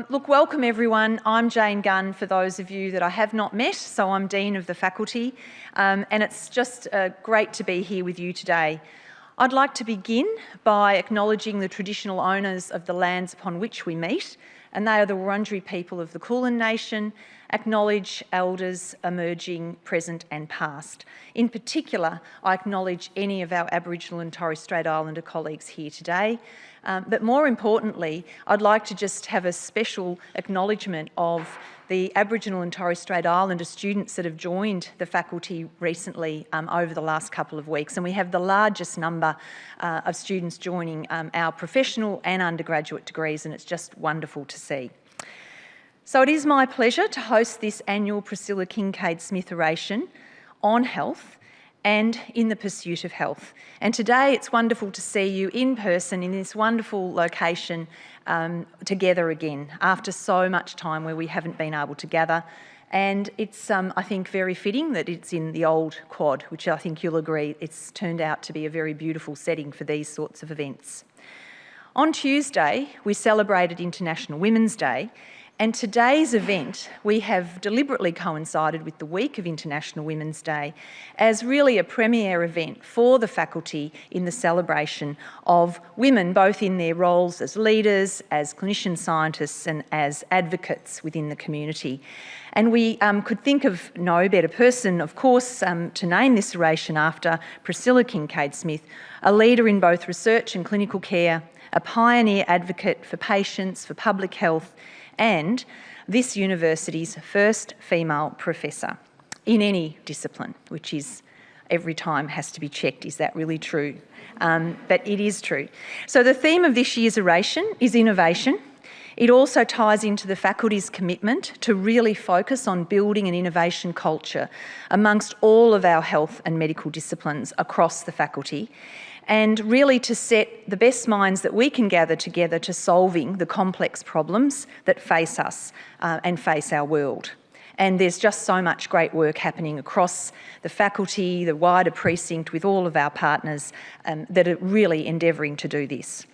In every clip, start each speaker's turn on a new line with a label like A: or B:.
A: Look, welcome everyone. I'm Jane Gunn, for those of you that I have not met, so I'm Dean of the Faculty, and it's just great to be here with you today. I'd like to begin by acknowledging the traditional owners of the lands upon which we meet, and they are the Wurundjeri people of the Kulin Nation. Acknowledge elders emerging, present and past. In particular, I acknowledge any of our Aboriginal and Torres Strait Islander colleagues here today. But more importantly, I'd like to just have a special acknowledgement of the Aboriginal and Torres Strait Islander students that have joined the faculty recently over the last couple of weeks. And we have the largest number of students joining our professional and undergraduate degrees, and it's just wonderful to see. So it is my pleasure to host this annual Priscilla Kincaid-Smith Oration on health and in the pursuit of health. And today it's wonderful to see you in person in this wonderful location together again after so much time where we haven't been able to gather. And it's, I think, very fitting that it's in the old quad, which I think you'll agree it's turned out to be a very beautiful setting for these sorts of events. On Tuesday, we celebrated International Women's Day. And today's event, we have deliberately coincided with the week of International Women's Day as really a premier event for the faculty in the celebration of women, both in their roles as leaders, as clinician scientists and as advocates within the community. And we could think of no better person, of course, to name this oration after Priscilla Kincaid-Smith, a leader in both research and clinical care, a pioneer advocate for patients, for public health, and this university's first female professor in any discipline, which is every time has to be checked, is that really true? But it is true. So the theme of this year's oration is innovation. It also ties into the faculty's commitment to really focus on building an innovation culture amongst all of our health and medical disciplines across the faculty, and really to set the best minds that we can gather together to solving the complex problems that face us and face our world. And there's just so much great work happening across the faculty, the wider precinct, with all of our partners that are really endeavouring to do this.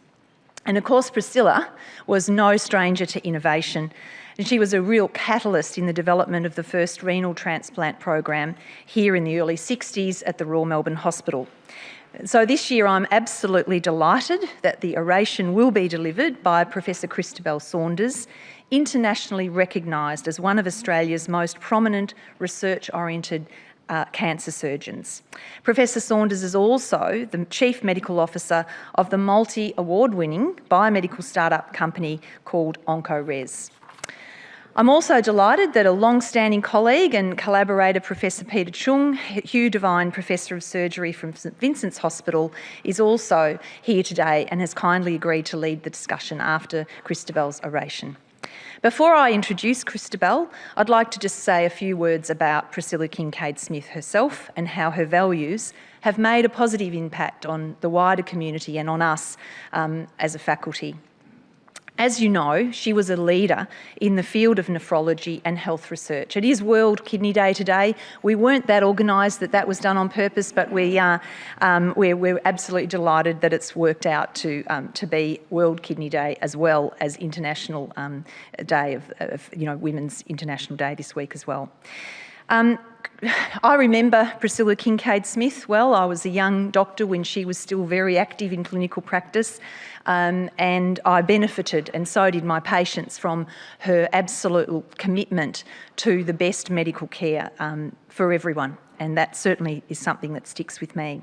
A: And of course, Priscilla was no stranger to innovation, and she was a real catalyst in the development of the first renal transplant program here in the early 60s at the Royal Melbourne Hospital. So this year I'm absolutely delighted that the oration will be delivered by Professor Christobel Saunders, internationally recognised as one of Australia's most prominent research-oriented cancer surgeons. Professor Saunders is also the Chief Medical Officer of the multi-award-winning biomedical startup company called OncoRes. I'm also delighted that a long-standing colleague and collaborator, Professor Peter Chung, Hugh Devine Professor of Surgery from St Vincent's Hospital, is also here today and has kindly agreed to lead the discussion after Christobel's oration. Before I introduce Christobel, I'd like to just say a few words about Priscilla Kincaid-Smith herself and how her values have made a positive impact on the wider community and on us as a faculty. As you know, she was a leader in the field of nephrology and health research. It is World Kidney Day today. We weren't that organised that was done on purpose, but we're absolutely delighted that it's worked out to be World Kidney Day as well as International Day of Women's International Day this week as well. I remember Priscilla Kincaid-Smith well. I was a young doctor when she was still very active in clinical practice, and I benefited, and so did my patients, from her absolute commitment to the best medical care for everyone, and that certainly is something that sticks with me.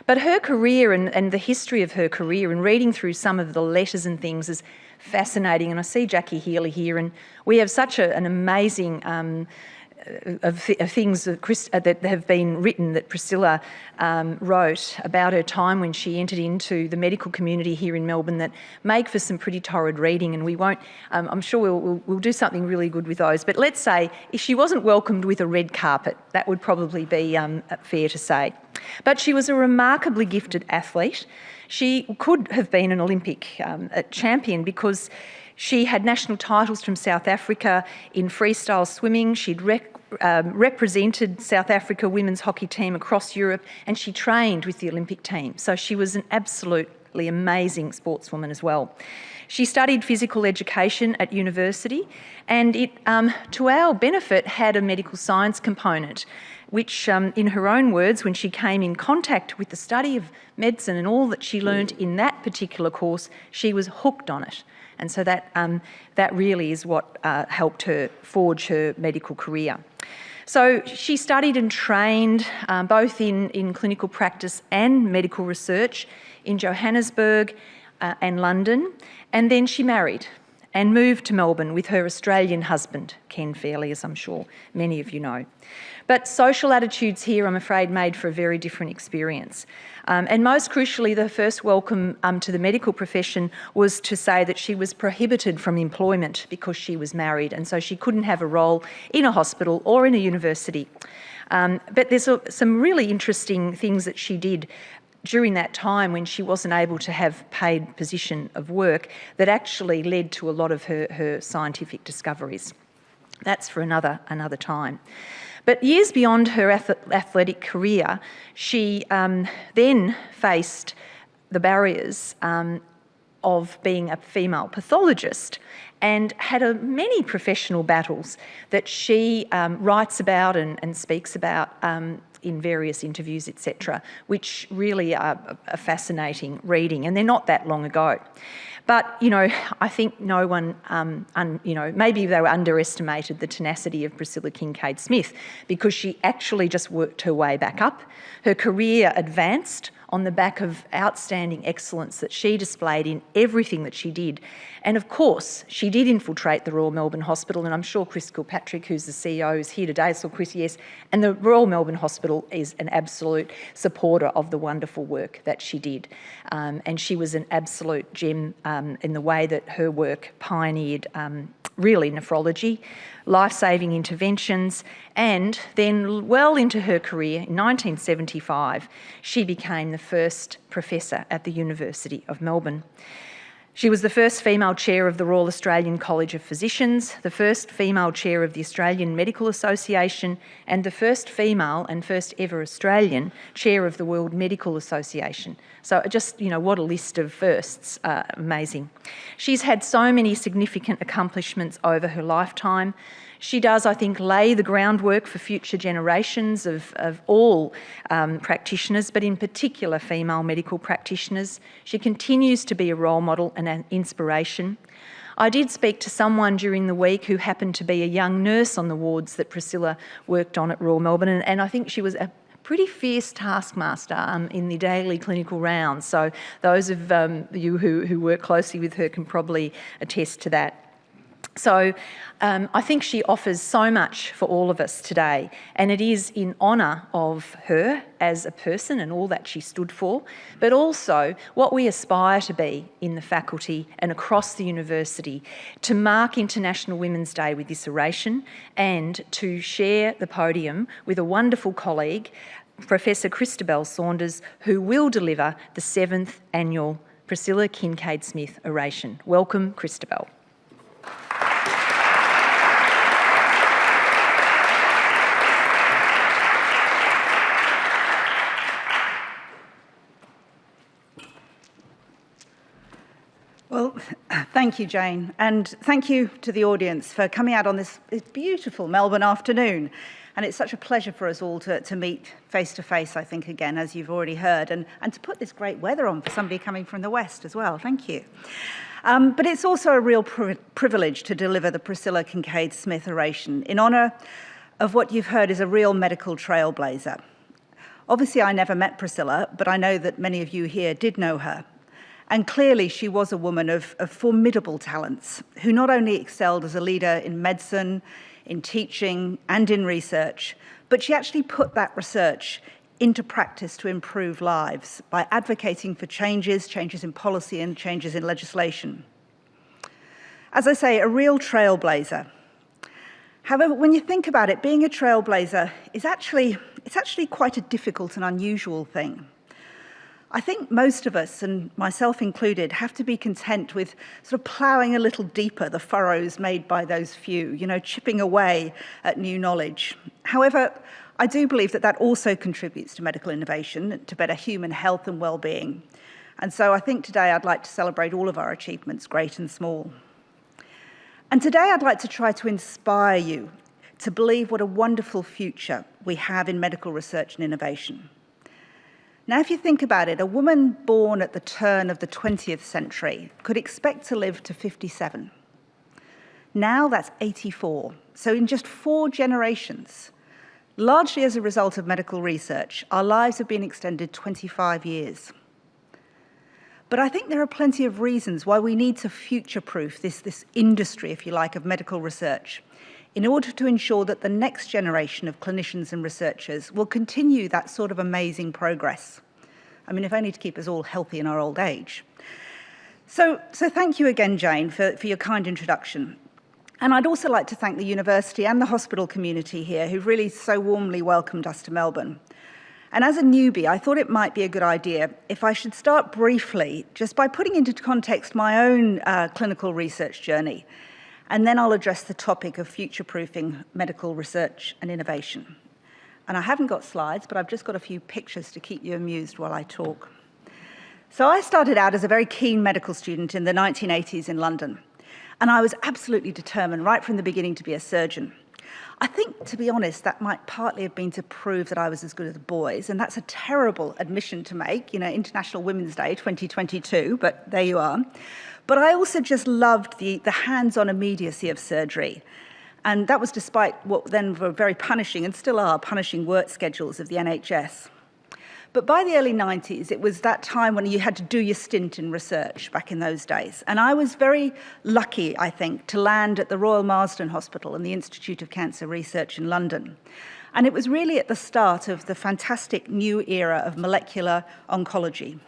A: But her career and the history of her career, and reading through some of the letters and things, is fascinating. And I see Jackie Healy here, and we have such an amazing of things that have been written that Priscilla wrote about her time when she entered into the medical community here in Melbourne that make for some pretty torrid reading, and we won't, I'm sure we'll do something really good with those. But let's say if she wasn't welcomed with a red carpet, that would probably be fair to say. But she was a remarkably gifted athlete. She could have been an Olympic champion because she had national titles from South Africa in freestyle swimming. She'd represented South Africa women's hockey team across Europe, and she trained with the Olympic team. So she was an absolute absolutely amazing sportswoman as well. She studied physical education at university, and it, to our benefit, had a medical science component, which, in her own words, when she came in contact with the study of medicine and all that she learnt in that particular course, she was hooked on it. And so that really is what helped her forge her medical career. So she studied and trained both in clinical practice and medical research in Johannesburg and London, and then she married and moved to Melbourne with her Australian husband, Ken Fairley, as I'm sure many of you know. But social attitudes here, I'm afraid, made for a very different experience. And most crucially, the first welcome to the medical profession was to say that she was prohibited from employment because she was married, and so she couldn't have a role in a hospital or in a university. But there's some really interesting things that she did during that time when she wasn't able to have paid position of work that actually led to a lot of her scientific discoveries. That's for another time. But years beyond her athletic career, she then faced the barriers of being a female pathologist and had many professional battles that she writes about and speaks about in various interviews, etc., which really are a fascinating reading, and they're not that long ago. But, you know, I think no one, maybe they were underestimated the tenacity of Priscilla Kincaid-Smith, because she actually just worked her way back up. Her career advanced on the back of outstanding excellence that she displayed in everything that she did. And of course, she did infiltrate the Royal Melbourne Hospital, and I'm sure Chris Kilpatrick, who's the CEO, is here today. So Chris, yes, and the Royal Melbourne Hospital is an absolute supporter of the wonderful work that she did. And she was an absolute gem in the way that her work pioneered really nephrology, life-saving interventions, and then well into her career, in 1975, she became the first professor at the University of Melbourne. She was the first female chair of the Royal Australian College of Physicians, the first female chair of the Australian Medical Association, and the first female and first ever Australian chair of the World Medical Association. So just, you know, what a list of firsts, amazing. She's had so many significant accomplishments over her lifetime. She does, I think, lay the groundwork for future generations of all practitioners, but in particular female medical practitioners. She continues to be a role model and an inspiration. I did speak to someone during the week who happened to be a young nurse on the wards that Priscilla worked on at Royal Melbourne, and I think she was a pretty fierce taskmaster in the daily clinical rounds. So those of you who work closely with her can probably attest to that. So I think she offers so much for all of us today, and it is in honour of her as a person and all that she stood for, but also what we aspire to be in the faculty and across the university, to mark International Women's Day with this oration and to share the podium with a wonderful colleague, Professor Christobel Saunders, who will deliver the 7th annual Priscilla Kincaid-Smith Oration. Welcome, Christobel.
B: Well, thank you, Jane, and thank you to the audience for coming out on this beautiful Melbourne afternoon. And it's such a pleasure for us all to meet face to face, I think, again, as you've already heard, and to put this great weather on for somebody coming from the West as well. Thank you. But it's also a real privilege to deliver the Priscilla Kincaid-Smith Oration in honour of what you've heard is a real medical trailblazer. Obviously, I never met Priscilla, but I know that many of you here did know her. And clearly, she was a woman of formidable talents who not only excelled as a leader in medicine, in teaching, and in research, but she actually put that research into practice to improve lives by advocating for changes in policy and changes in legislation. As I say, a real trailblazer. However, when you think about it, being a trailblazer is actually quite a difficult and unusual thing. I think most of us, and myself included, have to be content with sort of ploughing a little deeper the furrows made by those few, you know, chipping away at new knowledge. However, I do believe that also contributes to medical innovation, to better human health and well-being. And so I think today I'd like to celebrate all of our achievements, great and small. And today I'd like to try to inspire you to believe what a wonderful future we have in medical research and innovation. Now, if you think about it, a woman born at the turn of the 20th century could expect to live to 57. Now that's 84. So in just 4 generations, largely as a result of medical research, our lives have been extended 25 years. But I think there are plenty of reasons why we need to future-proof this industry, if you like, of medical research in order to ensure that the next generation of clinicians and researchers will continue that sort of amazing progress. I mean, if only to keep us all healthy in our old age. So thank you again, Jane, for your kind introduction. And I'd also like to thank the university and the hospital community here who've really so warmly welcomed us to Melbourne. And as a newbie, I thought it might be a good idea if I should start briefly just by putting into context my own clinical research journey. And then I'll address the topic of future-proofing medical research and innovation. And I haven't got slides, but I've just got a few pictures to keep you amused while I talk. So I started out as a very keen medical student in the 1980s in London. And I was absolutely determined right from the beginning to be a surgeon. I think, to be honest, that might partly have been to prove that I was as good as the boys, and that's a terrible admission to make, International Women's Day 2022, but there you are. But I also just loved the hands-on immediacy of surgery, and that was despite what then were very punishing, and still are, punishing work schedules of the NHS. But by the early 90s, it was that time when you had to do your stint in research back in those days. And I was very lucky, I think, to land at the Royal Marsden Hospital and the Institute of Cancer Research in London. And it was really at the start of the fantastic new era of molecular oncology.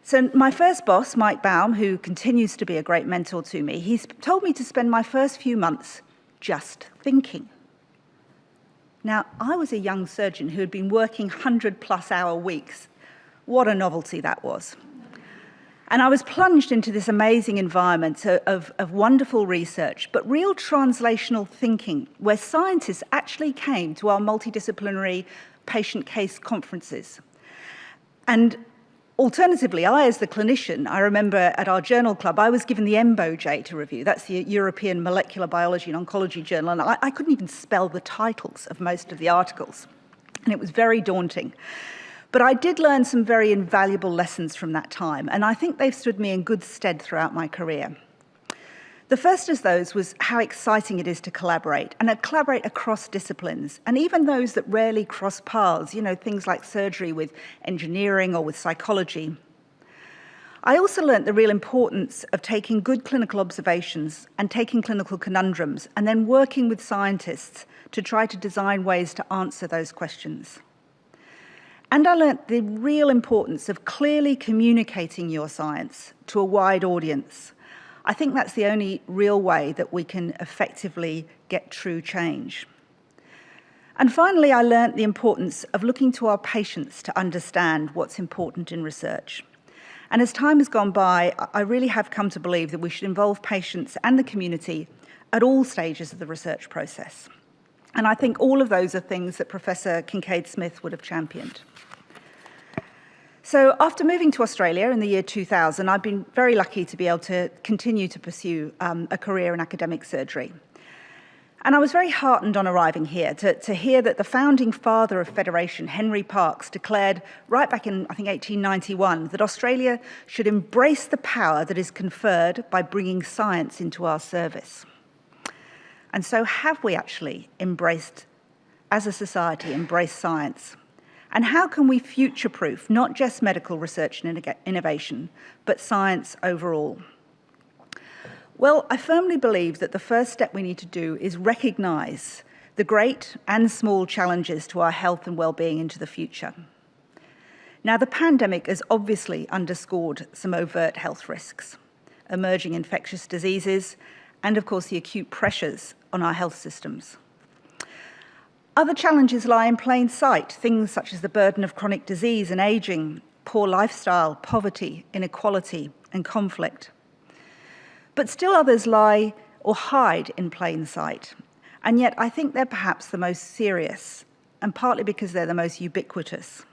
B: So my first boss, Mike Baum, who continues to be a great mentor to me, he's told me to spend my first few months just thinking. Now, I was a young surgeon who had been working 100-plus hour weeks. What a novelty that was. And I was plunged into this amazing environment of wonderful research, but real translational thinking, where scientists actually came to our multidisciplinary patient case conferences. And alternatively, I, as the clinician, I remember at our journal club, I was given the EMBO-J to review. That's the European Molecular Biology and Oncology Journal, and I couldn't even spell the titles of most of the articles. And it was very daunting. But I did learn some very invaluable lessons from that time, and I think they've stood me in good stead throughout my career. The first of those was how exciting it is to collaborate, and to collaborate across disciplines, and even those that rarely cross paths, things like surgery with engineering or with psychology. I also learnt the real importance of taking good clinical observations and taking clinical conundrums, and then working with scientists to try to design ways to answer those questions. And I learnt the real importance of clearly communicating your science to a wide audience. I think that's the only real way that we can effectively get true change. And finally, I learnt the importance of looking to our patients to understand what's important in research. And as time has gone by, I really have come to believe that we should involve patients and the community at all stages of the research process. And I think all of those are things that Professor Kincaid-Smith would have championed. So after moving to Australia in the year 2000, I've been very lucky to be able to continue to pursue a career in academic surgery. And I was very heartened on arriving here to hear that the founding father of Federation, Henry Parkes, declared right back in, I think, 1891, that Australia should embrace the power that is conferred by bringing science into our service. And so have we actually embraced, as a society, embraced science? And how can we future-proof not just medical research and innovation, but science overall? Well, I firmly believe that the first step we need to do is recognise the great and small challenges to our health and well-being into the future. Now, the pandemic has obviously underscored some overt health risks, emerging infectious diseases, and of course the acute pressures on our health systems. Other challenges lie in plain sight, things such as the burden of chronic disease and ageing, poor lifestyle, poverty, inequality, and conflict. But still others lie or hide in plain sight, and yet I think they're perhaps the most serious, and partly because they're the most ubiquitous.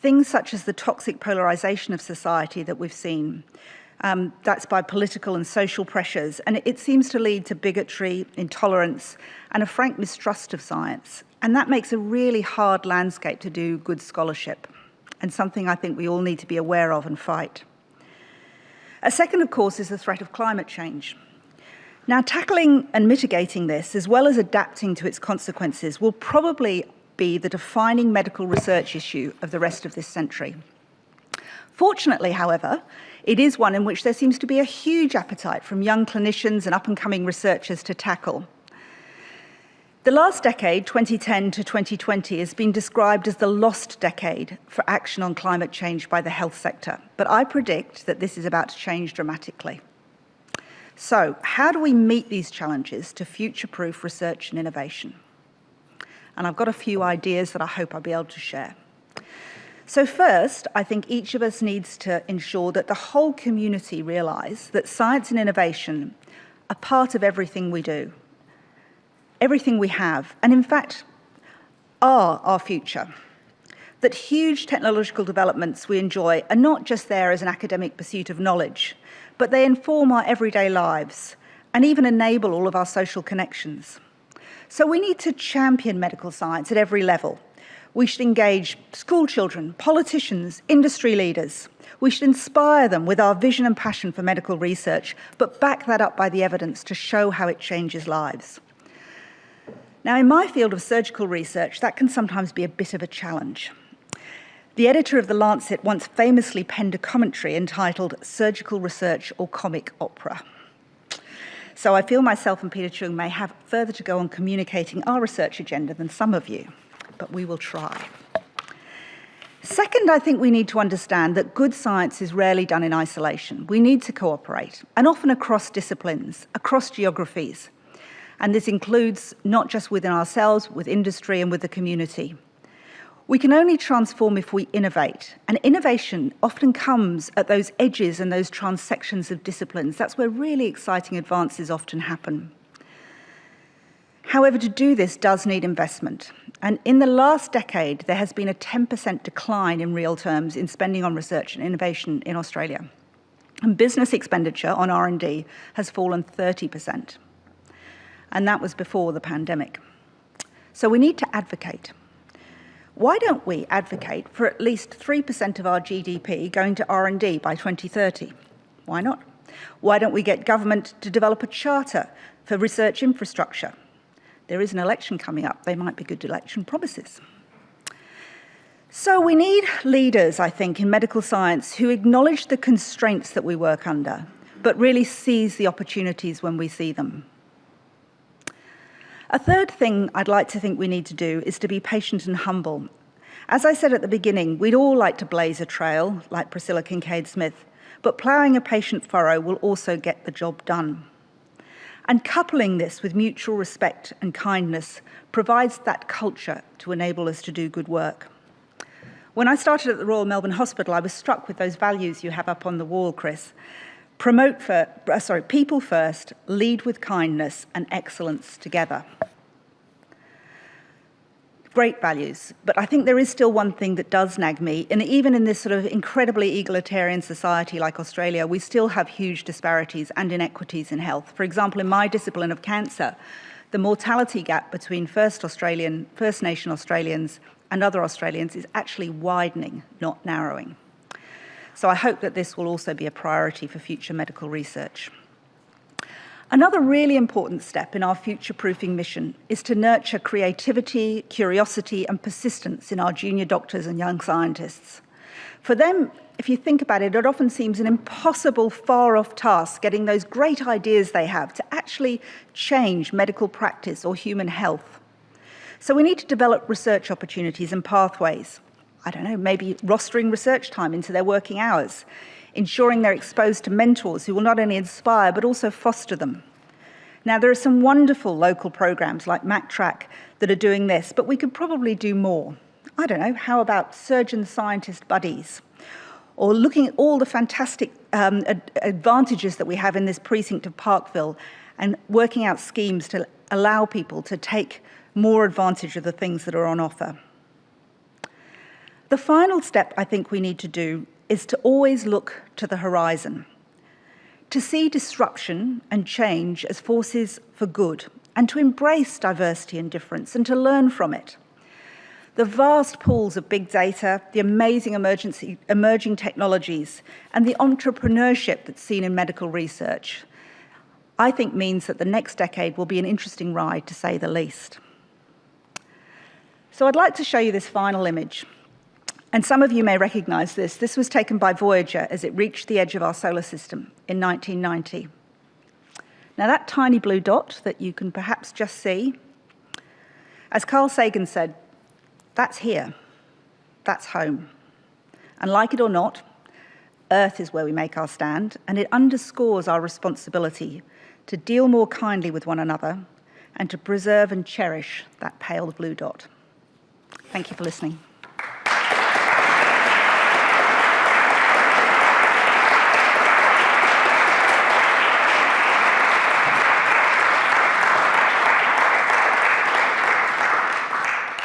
B: Things such as the toxic polarisation of society that we've seen. That's by political and social pressures, and it seems to lead to bigotry, intolerance, and a frank mistrust of science. And that makes a really hard landscape to do good scholarship, and something I think we all need to be aware of and fight. A second, of course, is the threat of climate change. Now, tackling and mitigating this, as well as adapting to its consequences, will probably be the defining medical research issue of the rest of this century. Fortunately, however, it is one in which there seems to be a huge appetite from young clinicians and up-and-coming researchers to tackle. The last decade, 2010 to 2020, has been described as the lost decade for action on climate change by the health sector, but I predict that this is about to change dramatically. So, how do we meet these challenges to future-proof research and innovation? And I've got a few ideas that I hope I'll be able to share. So first, I think each of us needs to ensure that the whole community realise that science and innovation are part of everything we do, everything we have, and in fact, are our future. That huge technological developments we enjoy are not just there as an academic pursuit of knowledge, but they inform our everyday lives and even enable all of our social connections. So we need to champion medical science at every level. We should engage school children, politicians, industry leaders. We should inspire them with our vision and passion for medical research, but back that up by the evidence to show how it changes lives. Now, in my field of surgical research, that can sometimes be a bit of a challenge. The editor of The Lancet once famously penned a commentary entitled "Surgical Research or Comic Opera." So I feel myself and Peter Chung may have further to go on communicating our research agenda than some of you, but we will try. Second, I think we need to understand that good science is rarely done in isolation. We need to cooperate, and often across disciplines, across geographies. And this includes not just within ourselves, with industry and with the community. We can only transform if we innovate, and innovation often comes at those edges and those transections of disciplines. That's where really exciting advances often happen. However, to do this does need investment, and in the last decade there has been a 10% decline in real terms in spending on research and innovation in Australia, and business expenditure on R&D has fallen 30%, and that was before the pandemic. So we need to advocate. Why don't we advocate for at least 3% of our GDP going to R&D by 2030? Why not? Why don't we get government to develop a charter for research infrastructure? There is an election coming up. They might be good election promises. So we need leaders, I think, in medical science who acknowledge the constraints that we work under, but really seize the opportunities when we see them. A third thing I'd like to think we need to do is to be patient and humble. As I said at the beginning, we'd all like to blaze a trail, like Priscilla Kincaid-Smith, but ploughing a patient furrow will also get the job done. And coupling this with mutual respect and kindness provides that culture to enable us to do good work. When I started at the Royal Melbourne Hospital, I was struck with those values you have up on the wall, Chris. People first, lead with kindness, and excellence together. Great values, but I think there is still one thing that does nag me, and even in this sort of incredibly egalitarian society like Australia, we still have huge disparities and inequities in health. For example, in my discipline of cancer, the mortality gap between First Nation Australians and other Australians is actually widening, not narrowing. So I hope that this will also be a priority for future medical research. Another really important step in our future-proofing mission is to nurture creativity, curiosity, and persistence in our junior doctors and young scientists. For them, if you think about it, it often seems an impossible, far-off task getting those great ideas they have to actually change medical practice or human health. So we need to develop research opportunities and pathways. I don't know, maybe rostering research time into their working hours, ensuring they're exposed to mentors who will not only inspire but also foster them. Now, there are some wonderful local programs like MacTrack that are doing this, but we could probably do more. I don't know, how about surgeon-scientist buddies? Or looking at all the fantastic advantages that we have in this precinct of Parkville and working out schemes to allow people to take more advantage of the things that are on offer. The final step I think we need to do is to always look to the horizon, to see disruption and change as forces for good, and to embrace diversity and difference and to learn from it. The vast pools of big data, the amazing emerging technologies, and the entrepreneurship that's seen in medical research, I think means that the next decade will be an interesting ride, to say the least. So I'd like to show you this final image. And some of you may recognise this. This was taken by Voyager as it reached the edge of our solar system in 1990. Now that tiny blue dot that you can perhaps just see, as Carl Sagan said, that's here, that's home. And like it or not, Earth is where we make our stand, and it underscores our responsibility to deal more kindly with one another and to preserve and cherish that pale blue dot. Thank you for listening.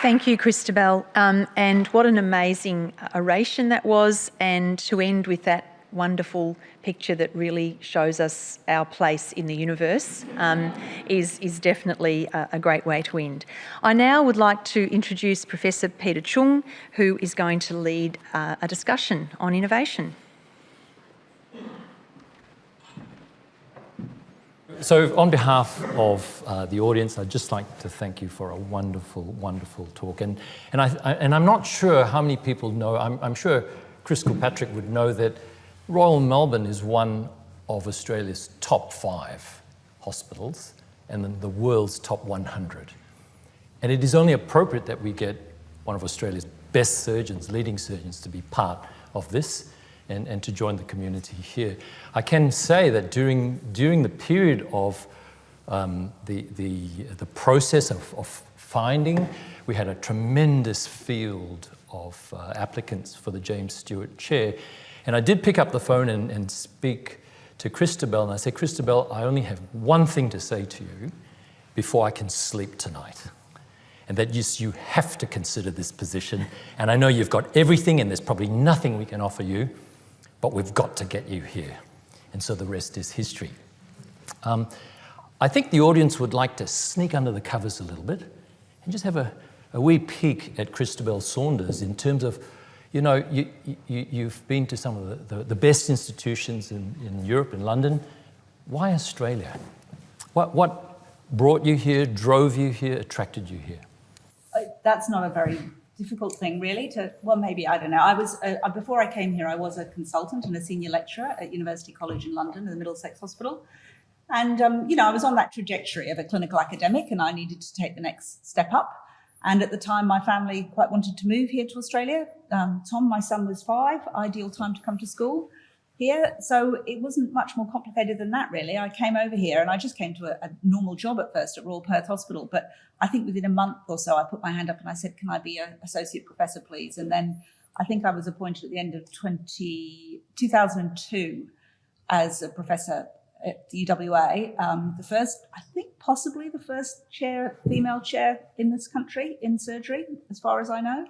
A: Thank you, Christobel, and what an amazing oration that was, and to end with that wonderful picture that really shows us our place in the universe is definitely a great way to end. I now would like to introduce Professor Peter Chung, who is going to lead a discussion on innovation.
C: So on behalf of the audience, I'd just like to thank you for a wonderful, wonderful talk. And I'm not sure how many people know, I'm sure Chris Kilpatrick would know that Royal Melbourne is one of Australia's top 5 hospitals and then the world's top 100. And it is only appropriate that we get one of Australia's best surgeons, leading surgeons, to be part of this and to join the community here. I can say that during the period of the process of finding, we had a tremendous field of applicants for the James Stewart Chair. And I did pick up the phone and speak to Christobel, and I said, Christobel, I only have one thing to say to you before I can sleep tonight. And that you have to consider this position. And I know you've got everything and there's probably nothing we can offer you, but we've got to get you here. And so the rest is history. I think the audience would like to sneak under the covers a little bit and just have a wee peek at Christobel Saunders in terms of, you know, you've been to some of the best institutions in Europe, in London. Why Australia? What brought you here, drove you here, attracted you here?
B: That's not a very difficult thing, really. Well, maybe, I don't know. I was before I came here, I was a consultant and a senior lecturer at University College in London, in the Middlesex Hospital. And, you know, I was on that trajectory of a clinical academic and I needed to take the next step up. And at the time, my family quite wanted to move here to Australia. Tom, my son, was 5, ideal time to come to school here. So it wasn't much more complicated than that, really. I came over here and I just came to a normal job at first at Royal Perth Hospital. But I think within a month or so, I put my hand up and I said, can I be an associate professor, please? And then I think I was appointed at the end of 2002 as a professor at the UWA, the first, I think possibly the first female chair in this country in surgery, as far as I know.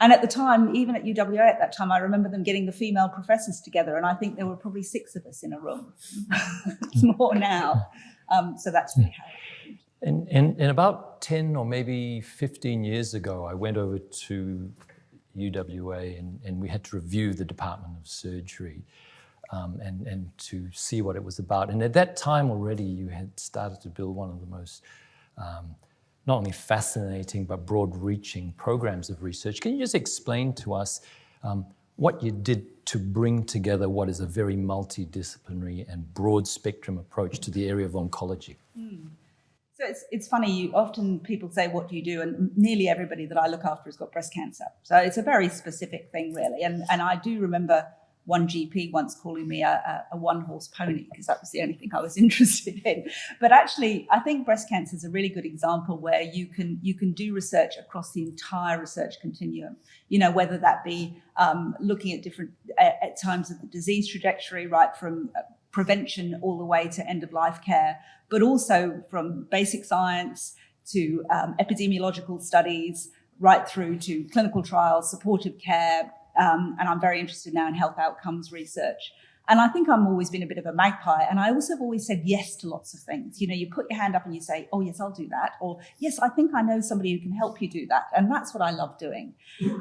B: And at the time, even at UWA at that time, I remember them getting the female professors together, and I think there were probably 6 of us in a room. It's more now. So that's really how it happened.
C: And about 10 or maybe 15 years ago, I went over to UWA and we had to review the Department of Surgery and to see what it was about. And at that time already, you had started to build one of the most not only fascinating but broad-reaching programs of research. Can you just explain to us what you did to bring together what is a very multidisciplinary and broad-spectrum approach to the area of oncology?
B: So it's funny, often people say, what do you do? And nearly everybody that I look after has got breast cancer. So it's a very specific thing, really. And I do remember one GP once calling me a one-horse pony, because that was the only thing I was interested in. But actually, I think breast cancer is a really good example where you can do research across the entire research continuum. You know, whether that be looking at different at times of the disease trajectory, right from prevention all the way to end-of-life care, but also from basic science to epidemiological studies, right through to clinical trials, supportive care, and I'm very interested now in health outcomes research. And I think I've always been a bit of a magpie, and I also have always said yes to lots of things. You know, you put your hand up and you say, oh yes, I'll do that, or yes, I think I know somebody who can help you do that. And that's what I love doing.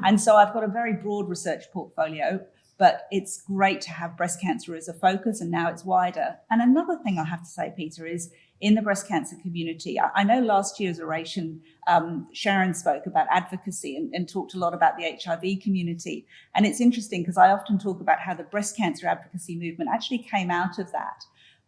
B: And so I've got a very broad research portfolio, but it's great to have breast cancer as a focus, and now it's wider. And another thing I have to say, Peter, is in the breast cancer community, I know last year's oration, Sharon spoke about advocacy and talked a lot about the HIV community. And it's interesting because I often talk about how the breast cancer advocacy movement actually came out of that.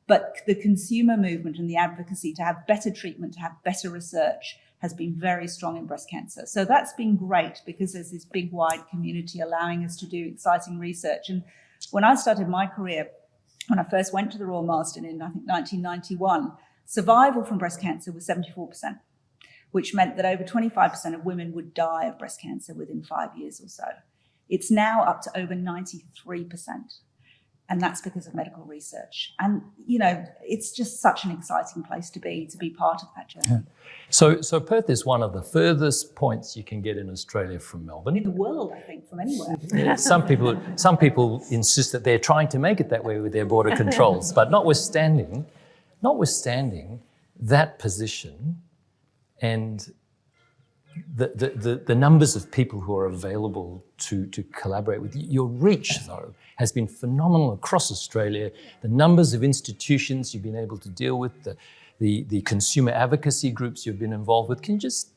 B: But the consumer movement and the advocacy to have better treatment, to have better research, has been very strong in breast cancer. So that's been great because there's this big, wide community allowing us to do exciting research. And when I started my career, when I first went to the Royal Marsden in, I think, 1991, survival from breast cancer was 74%, which meant that over 25% of women would die of breast cancer within 5 years or so. It's now up to over 93%. And that's because of medical research. And, you know, it's just such an exciting place to be part of that journey.
C: Yeah. So Perth is one of the furthest points you can get in Australia from Melbourne.
B: In the world, I think, from anywhere.
C: Yeah, some people insist that they're trying to make it that way with their border controls. But notwithstanding that position and the numbers of people who are available to collaborate with you, your reach, though, has been phenomenal across Australia. The numbers of institutions you've been able to deal with, the consumer advocacy groups you've been involved with.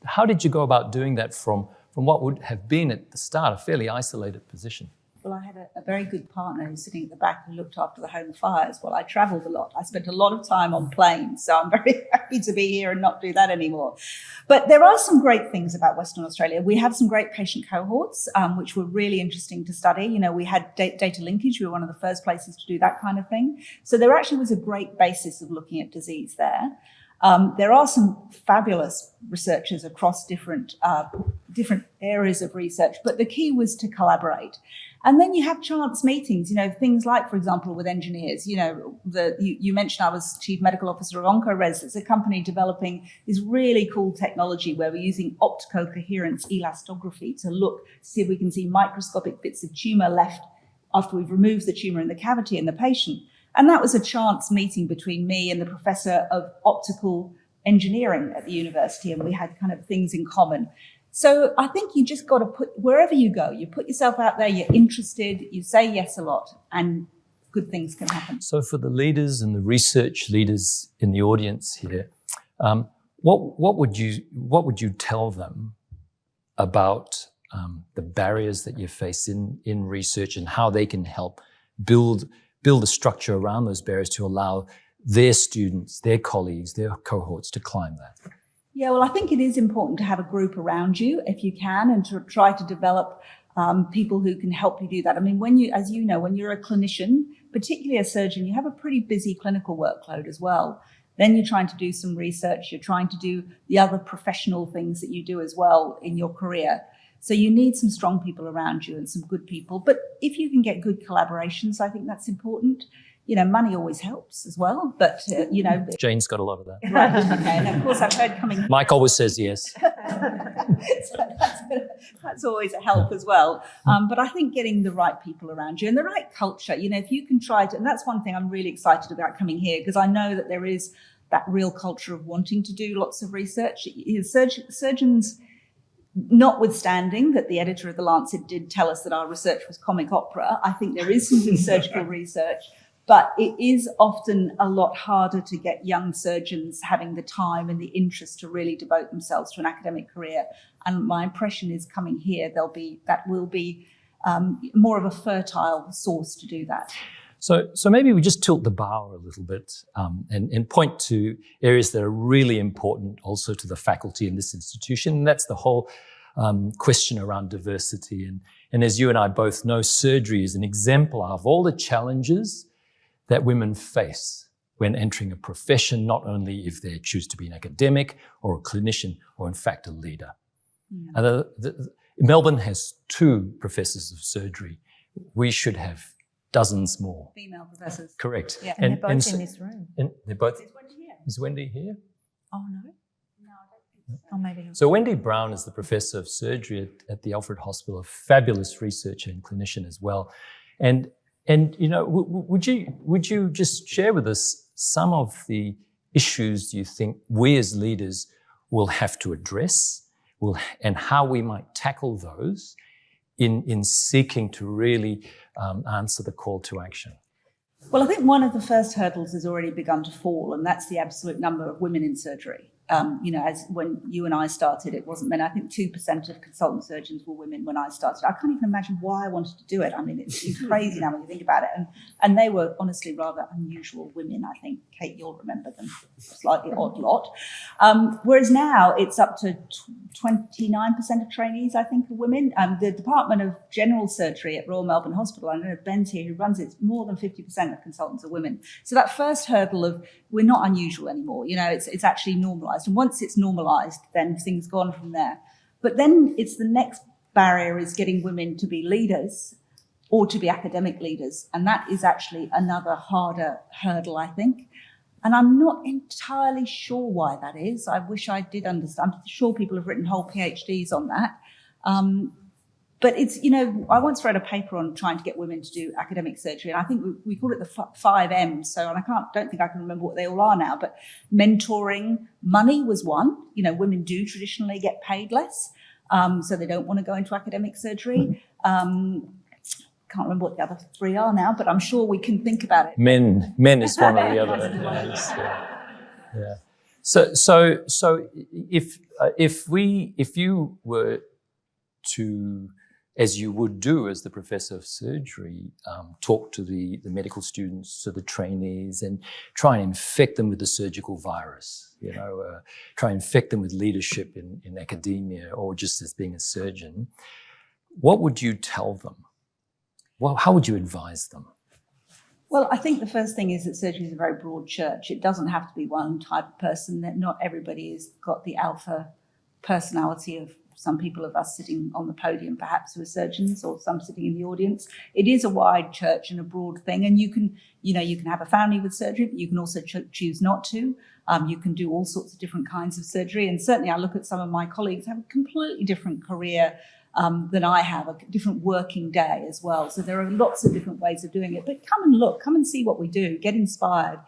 C: How did you go about doing that from what would have been at the start a fairly isolated position?
B: Well, I had a very good partner who's sitting at the back who looked after the home fires. Well, I travelled a lot. I spent a lot of time on planes, so I'm very happy to be here and not do that anymore. But there are some great things about Western Australia. We have some great patient cohorts, which were really interesting to study. You know, we had data linkage. We were one of the first places to do that kind of thing. So there actually was a great basis of looking at disease there. There are some fabulous researchers across different areas of research, but the key was to collaborate. And then you have chance meetings, you know, things like, for example, with engineers, you know, you mentioned I was Chief Medical Officer of OncoRes. It's a company developing this really cool technology where we're using optical coherence elastography to see if we can see microscopic bits of tumour left after we've removed the tumour in the cavity in the patient. And that was a chance meeting between me and the Professor of Optical Engineering at the university, and we had kind of things in common. So I think you just got to wherever you go, you put yourself out there, you're interested, you say yes a lot, and good things can happen.
C: So for the leaders and the research leaders in the audience here, what would you tell them about the barriers that you face in research and how they can help build a structure around those barriers to allow their students, their colleagues, their cohorts to climb that?
B: Yeah, well, I think it is important to have a group around you if you can, and to try to develop people who can help you do that. I mean, as you know, when you're a clinician, particularly a surgeon, you have a pretty busy clinical workload as well. Then you're trying to do some research, you're trying to do the other professional things that you do as well in your career. So you need some strong people around you and some good people. But if you can get good collaborations, I think that's important. You know, money always helps as well, but, you know.
C: Jane's got a lot of that.
B: Right, okay. And of course, I've heard coming.
C: Mike always says yes.
B: So that's always a help as well. But I think getting the right people around you and the right culture, you know, if you can try to, and that's one thing I'm really excited about coming here, because I know that there is that real culture of wanting to do lots of research. Surgeons, notwithstanding that the editor of The Lancet did tell us that our research was comic opera, I think there is some good surgical research. But it is often a lot harder to get young surgeons having the time and the interest to really devote themselves to an academic career. And my impression is coming here, that will be more of a fertile source to do that.
C: So maybe we just tilt the bar a little bit and point to areas that are really important also to the faculty in this institution. And that's the whole question around diversity. And as you and I both know, surgery is an exemplar of all the challenges that women face when entering a profession, not only if they choose to be an academic or a clinician or in fact a leader. And Melbourne has 2 professors of surgery. We should have dozens more.
B: Female professors.
C: Correct.
A: Yeah. And they're both in this room.
C: And they're both.
B: Is Wendy here?
C: Is Wendy here?
A: Oh, no.
B: No, I don't think
A: Oh, maybe.
C: So Wendy Brown is the Professor of Surgery at the Alfred Hospital, a fabulous researcher and clinician as well. And you know, would you just share with us some of the issues you think we as leaders will have to address, and how we might tackle those in seeking to really answer the call to action?
B: Well, I think one of the first hurdles has already begun to fall, and that's the absolute number of women in surgery. You know, as when you and I started, it wasn't many. I think 2% of consultant surgeons were women when I started. I can't even imagine why I wanted to do it. I mean, it's crazy now when you think about it. And they were honestly rather unusual women, I think. Kate, you'll remember them, a slightly odd lot. Whereas now it's up to 29% of trainees, I think, are women. The Department of General Surgery at Royal Melbourne Hospital, I know Ben's here who runs it, more than 50% of consultants are women. So that first hurdle of we're not unusual anymore, you know, it's actually normalised. And once it's normalised, then things go on from there. But then it's the next barrier is getting women to be leaders or to be academic leaders. And that is actually another harder hurdle, I think. And I'm not entirely sure why that is. I wish I did understand. I'm sure people have written whole PhDs on that. But it's, you know, I once read a paper on trying to get women to do academic surgery, and I think we called it the 5 M's. So, and don't think I can remember what they all are now, but mentoring, money was one. You know, women do traditionally get paid less, so they don't want to go into academic surgery. Can't remember what the other 3 are now, but I'm sure we can think about it.
C: Men is one or the other. Yeah. So if you were to, as you would do as the Professor of Surgery, talk to the medical students, to the trainees, and try and infect them with the surgical virus, you know, try and infect them with leadership in academia or just as being a surgeon, what would you tell them? Well, how would you advise them?
B: Well, I think the first thing is that surgery is a very broad church. It doesn't have to be one type of person. That not everybody has got the alpha personality of some people of us sitting on the podium, perhaps, who are surgeons, or some sitting in the audience. It is a wide church and a broad thing. And you can have a family with surgery, but you can also choose not to. You can do all sorts of different kinds of surgery. And certainly I look at some of my colleagues who have a completely different career than I have, a different working day as well. So there are lots of different ways of doing it. But come and look, come and see what we do, get inspired.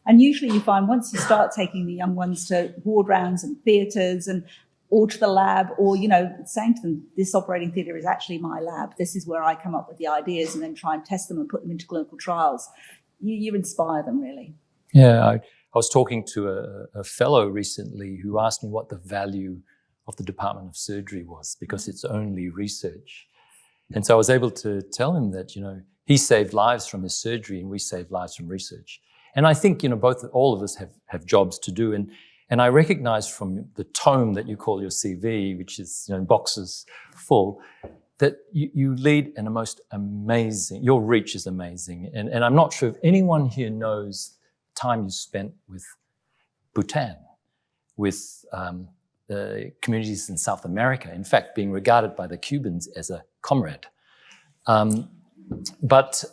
B: And usually you find once you start taking the young ones to ward rounds and theatres or to the lab, or, you know, saying to them, this operating theatre is actually my lab. This is where I come up with the ideas and then try and test them and put them into clinical trials. You inspire them, really.
C: Yeah, I was talking to a fellow recently who asked me what the value of the Department of Surgery was, because it's only research. And so I was able to tell him that, you know, he saved lives from his surgery and we saved lives from research. And I think, you know, all of us have jobs to do. And I recognize from the tome that you call your CV, which is, you know, boxes full, that you lead in a most amazing, your reach is amazing. And I'm not sure if anyone here knows the time you spent with Bhutan, with the communities in South America, in fact, being regarded by the Cubans as a comrade. But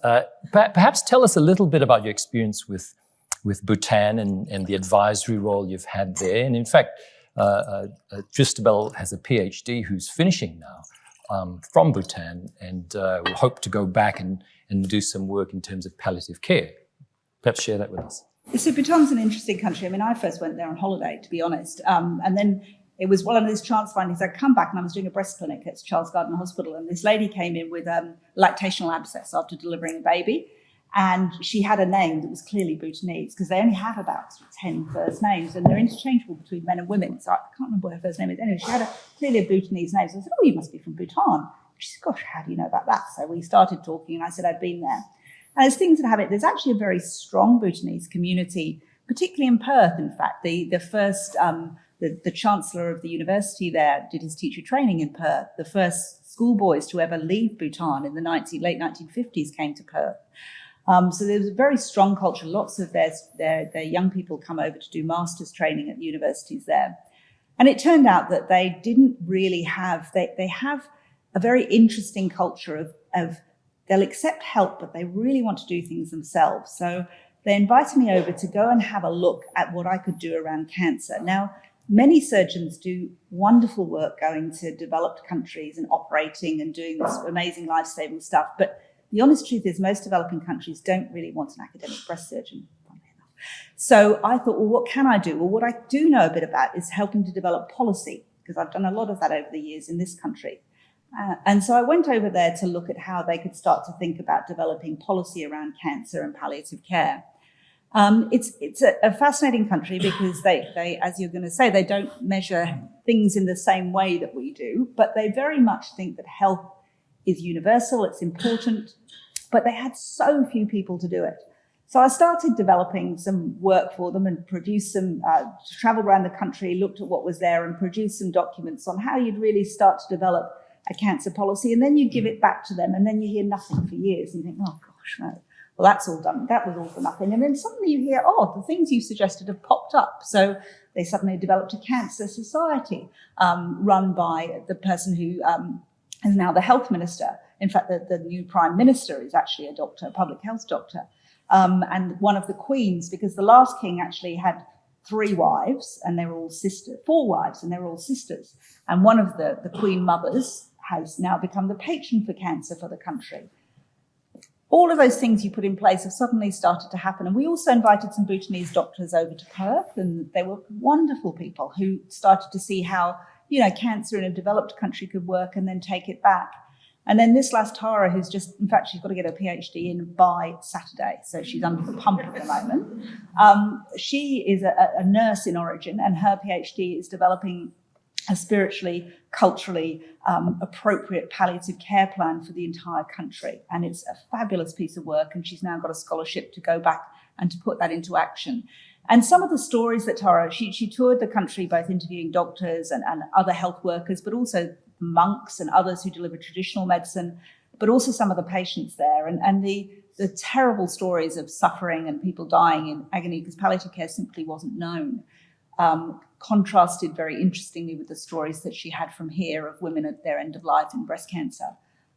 C: perhaps tell us a little bit about your experience with Bhutan and the advisory role you've had there. And in fact, Christobel has a PhD who's finishing now from Bhutan, and will hope to go back and do some work in terms of palliative care. Perhaps share that with us.
B: So Bhutan's an interesting country. I mean, I first went there on holiday, to be honest. And then it was one of those chance findings. I'd come back and I was doing a breast clinic at Charles Gardner Hospital, and this lady came in with lactational abscess after delivering a baby. And she had a name that was clearly Bhutanese, because they only have about 10 first names, and they're interchangeable between men and women. So I can't remember what her first name is. Anyway, she had clearly a Bhutanese name. So I said, oh, you must be from Bhutan. She said, gosh, how do you know about that? So we started talking, and I said I'd been there. And as things that have it, there's actually a very strong Bhutanese community, particularly in Perth, in fact. The first, the Chancellor of the university there did his teacher training in Perth. The first schoolboys to ever leave Bhutan in the late 1950s came to Perth. So there's a very strong culture. Lots of their young people come over to do master's training at the universities there. And it turned out that they didn't really have, they have a very interesting culture of they'll accept help, but they really want to do things themselves. So they invited me over to go and have a look at what I could do around cancer. Now, Many surgeons do wonderful work going to developed countries and operating and doing this amazing life-saving stuff. But the honest truth is most developing countries don't really want an academic breast surgeon. So I thought, well, what can I do? Well, what I do know a bit about is helping to develop policy, because I've done a lot of that over the years in this country. And so I went over there to look at how they could start to think about developing policy around cancer and palliative care. It's a fascinating country because they, as you're going to say, they don't measure things in the same way that we do, but they very much think that health is universal, it's important, but they had so few people to do it. So I started developing some work for them and produced some, traveled around the country, looked at what was there and produced some documents on how you'd really start to develop a cancer policy. And then you give it back to them and then you hear nothing for years and you think, oh gosh, no. Well, that's all done. That was all for nothing. And then suddenly you hear, oh, the things you suggested have popped up. So they suddenly developed a cancer society run by the person who is now the health minister. In fact, the new prime minister is actually a doctor, a public health doctor. And one of the queens, because the last king actually had 3 wives and they were all sisters, 4 wives and they were all sisters. And one of the queen mothers has now become the patron for cancer for the country. All of those things you put in place have suddenly started to happen. And we also invited some Bhutanese doctors over to Perth, and they were wonderful people who started to see how, you know, cancer in a developed country could work and then take it back. And then this last Tara, who's just, in fact, she's got to get her PhD in by Saturday, so she's under the pump at the moment. She is a nurse in origin, and her PhD is developing a spiritually, culturally appropriate palliative care plan for the entire country. And it's a fabulous piece of work, and she's now got a scholarship to go back and to put that into action. And some of the stories that Tara, she toured the country, both interviewing doctors and other health workers, but also monks and others who deliver traditional medicine, but also some of the patients there. And the terrible stories of suffering and people dying in agony because palliative care simply wasn't known. Contrasted very interestingly with the stories that she had from here of women at their end of life in breast cancer.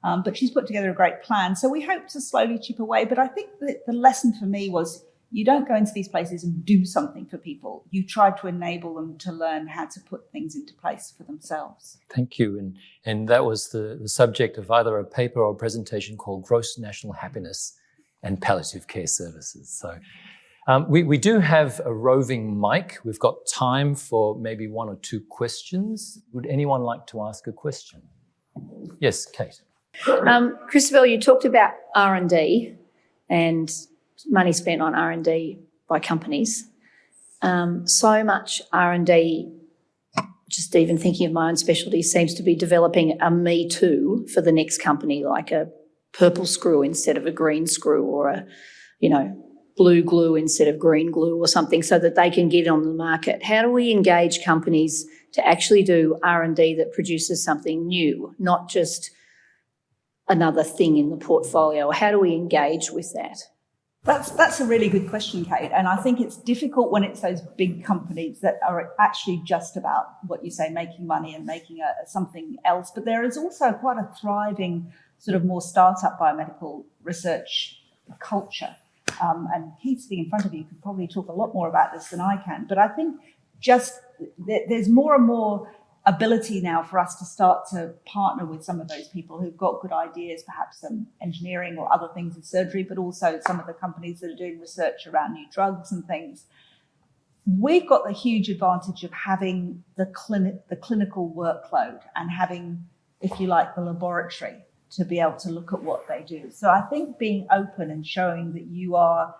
B: But she's put together a great plan. So we hope to slowly chip away. But I think that the lesson for me was you don't go into these places and do something for people. You try to enable them to learn how to put things into place for themselves.
C: Thank you. And that was the subject of either a paper or a presentation called Gross National Happiness and Palliative Care Services. So we do have a roving mic. We've got time for maybe 1 or 2 questions. Would anyone like to ask a question? Yes, Kate.
D: Christobel, you talked about R&D and money spent on R&D by companies. So much R&D, just even thinking of my own specialty, seems to be developing a me too for the next company, like a purple screw instead of a green screw, or a, blue glue instead of green glue or something, so that they can get on the market. How do we engage companies to actually do R&D that produces something new, not just another thing in the portfolio? How do we engage with that?
B: That's a really good question, Kate. And I think it's difficult when it's those big companies that are actually just about what you say, making money and making something else. But there is also quite a thriving sort of more startup biomedical research culture. And Keith sitting in front of you could probably talk a lot more about this than I can. But I think just there's more and more ability now for us to start to partner with some of those people who've got good ideas, perhaps some engineering or other things in surgery, but also some of the companies that are doing research around new drugs and things. We've got the huge advantage of having the clinical workload and having, if you like, the laboratory to be able to look at what they do. So I think being open and showing that you are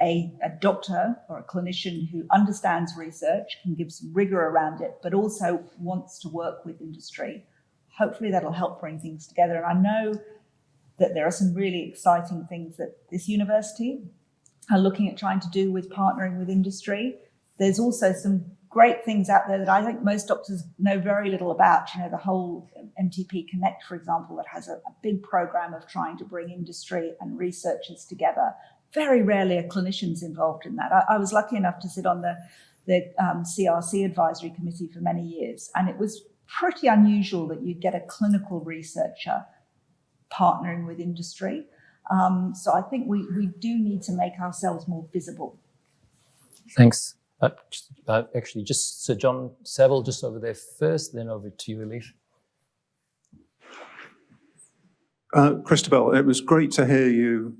B: a doctor or a clinician who understands research, can give some rigor around it, but also wants to work with industry, hopefully that'll help bring things together. And I know that there are some really exciting things that this university are looking at trying to do with partnering with industry. There's also some great things out there that I think most doctors know very little about. The whole MTP Connect, for example, that has a big program of trying to bring industry and researchers together. Very rarely are clinicians involved in that. I was lucky enough to sit on the CRC advisory committee for many years, and it was pretty unusual that you'd get a clinical researcher partnering with industry. So I think we do need to make ourselves more visible.
C: Thanks. Actually, just Sir John Saville, just over there first, then over to you, Elise.
E: Christobel, it was great to hear you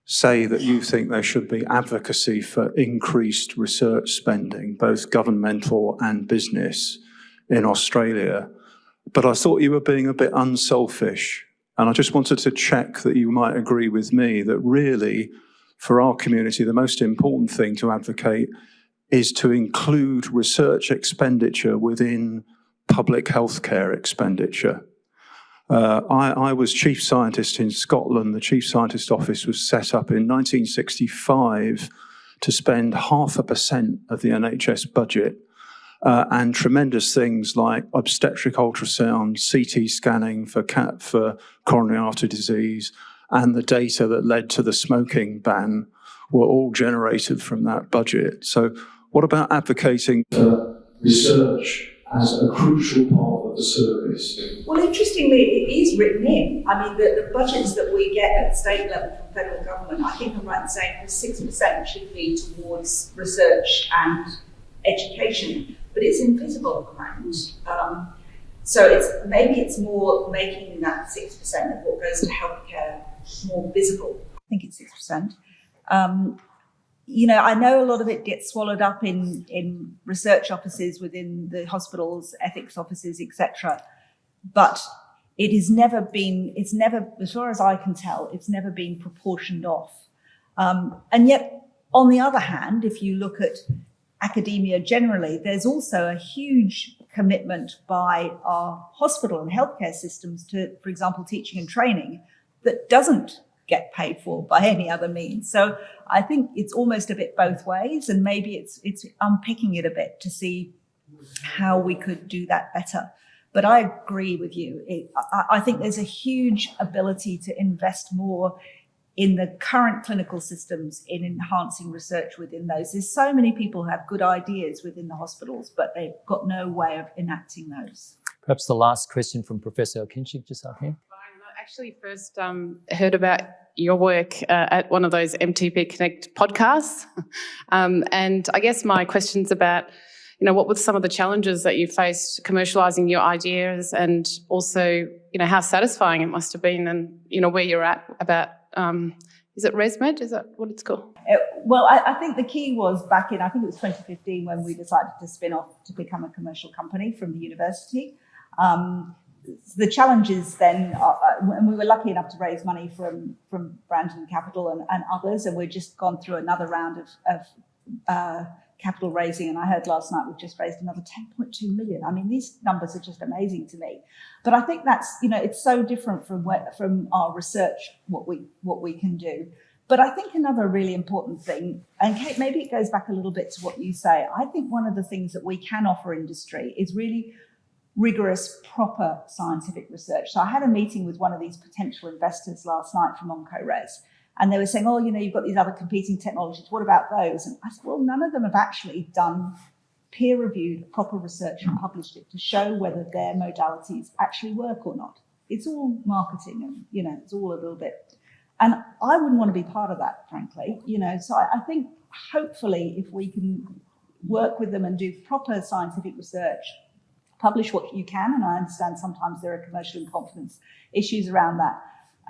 E: say that you think there should be advocacy for increased research spending, both governmental and business, in Australia. But I thought you were being a bit unselfish. And I just wanted to check that you might agree with me that really, for our community, the most important thing to advocate is to include research expenditure within public healthcare expenditure. I was chief scientist in Scotland. The chief scientist office was set up in 1965 to spend 0.5% of the NHS budget, and tremendous things like obstetric ultrasound, CT scanning for coronary artery disease, and the data that led to the smoking ban were all generated from that budget. So what about advocating for research as a crucial part of the service?
B: Well, interestingly, it is written in. I mean, the budgets that we get at state level from federal government, I think I'm right in saying 6% should be towards research and education, but it's invisible at the moment. So maybe it's more making that 6% of what goes to healthcare more visible. I think it's 6%. I know a lot of it gets swallowed up in research offices within the hospitals, ethics offices, etc. But it's never, as far as I can tell, it's never been proportioned off. And yet, on the other hand, if you look at academia generally, there's also a huge commitment by our hospital and healthcare systems to, for example, teaching and training that doesn't get paid for by any other means. So I think it's almost a bit both ways, and maybe it's unpicking it a bit to see how we could do that better. But I agree with you. I think there's a huge ability to invest more in the current clinical systems in enhancing research within those. There's so many people who have good ideas within the hospitals, but they've got no way of enacting those.
C: Perhaps the last question from Professor Kincaid, just up here.
F: I actually first heard about your work at one of those MTP Connect podcasts. And I guess my question's about, what were some of the challenges that you faced commercialising your ideas, and also, how satisfying it must have been, and, where you're at about, is it ResMed? Is that what it's called?
B: Well, I think the key was back in, I think it was 2015 when we decided to spin off to become a commercial company from the university. The challenges then, and we were lucky enough to raise money from Brandon Capital and others, and we've just gone through another round of capital raising, and I heard last night we've just raised another 10.2 million. I mean, these numbers are just amazing to me. But I think that's, it's so different from our research, what we can do. But I think another really important thing, and Kate, maybe it goes back a little bit to what you say, I think one of the things that we can offer industry is really rigorous, proper scientific research. So I had a meeting with one of these potential investors last night from OncoRes, and they were saying, you've got these other competing technologies, what about those? And I said, well, none of them have actually done peer-reviewed proper research and published it to show whether their modalities actually work or not. It's all marketing and, it's all a little bit. And I wouldn't want to be part of that, frankly. So I think hopefully if we can work with them and do proper scientific research, publish what you can, and I understand sometimes there are commercial and confidence issues around that,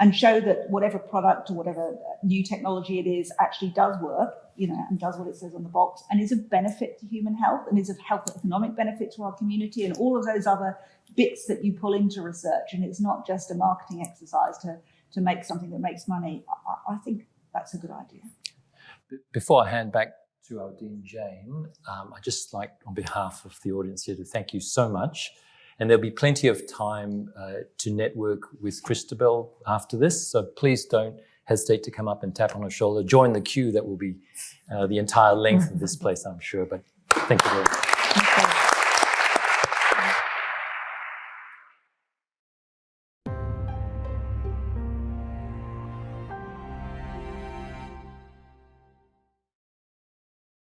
B: and show that whatever product or whatever new technology it is actually does work, and does what it says on the box, and is of benefit to human health, and is of health economic benefit to our community, and all of those other bits that you pull into research. And it's not just a marketing exercise to make something that makes money. I think that's a good idea.
C: Before I hand back to our Dean Jane, I'd just like, on behalf of the audience here, to thank you so much. And there'll be plenty of time to network with Christobel after this, so please don't hesitate to come up and tap on her shoulder. Join the queue that will be the entire length of this place, I'm sure. But thank you very much.